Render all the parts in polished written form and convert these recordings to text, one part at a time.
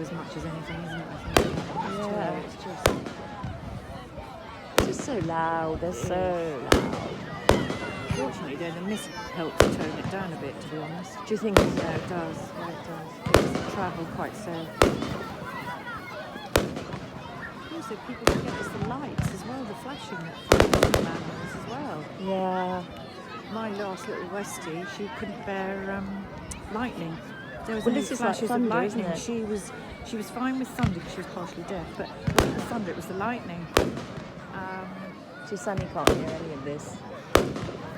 as much as anything, isn't it? I think. Yeah. It's just so loud. They're so loud. Fortunately, though, the mist helps tone it down a bit, to be honest. Do you think? Yeah, it does. Yeah, it does. It does travel quite safe. Also, people forget it's the lights as well, the flashing that frightens the animals as well. Yeah. My last little Westie, she couldn't bear lightning. There was Well, any this is flashes like thunder, of lightning. isn't it? She was fine with thunder because she was partially deaf, but it wasn't the thunder, it was the lightning. So Sunny can't hear any of this.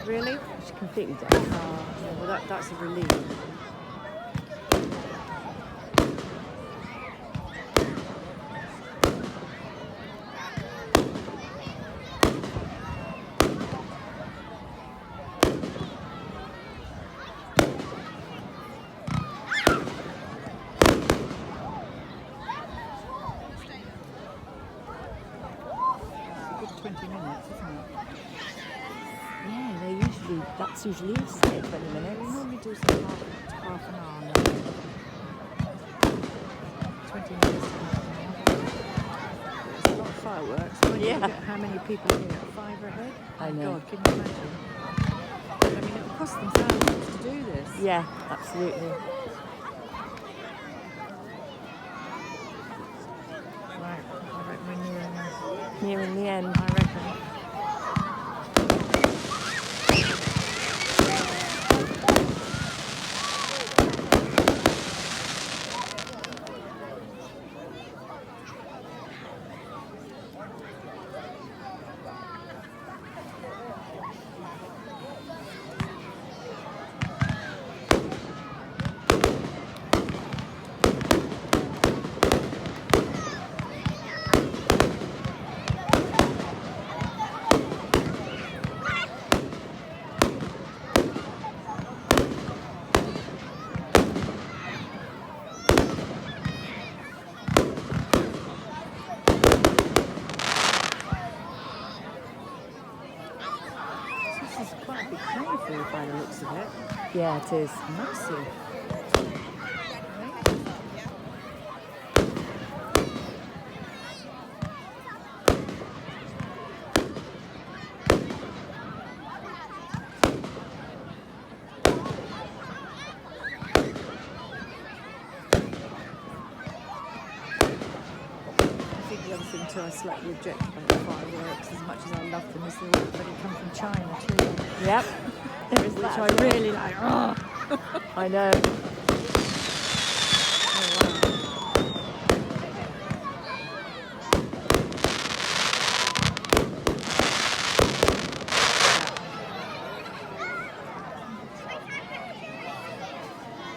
Really? She's completely deaf. Oh, well, that's a relief. It's a good 20 minutes, isn't it? Yeah, that's usually it, 20 We minutes. normally do some half an hour now. 20 minutes to half an hour. It's a lot of fireworks. When you look at how many people are here, 5 ahead. I know. God, can you imagine? I mean, it will cost them thousands to do this. Yeah, absolutely. Right, I reckon we're Nearing the end. I reckon. This is quite a big carnival by the looks of it. Yeah, it is. Massive. I think the other thing too, I slightly object about the fireworks as much as I love them, is they come from China too. Yep. There is Which that. I really like. Oh. I know.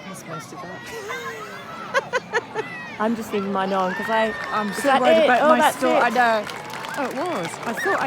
That's most of that. I'm just leaving mine on because I'm is so that worried it? about Oh, my that's store. it. I know. Oh, it was. I thought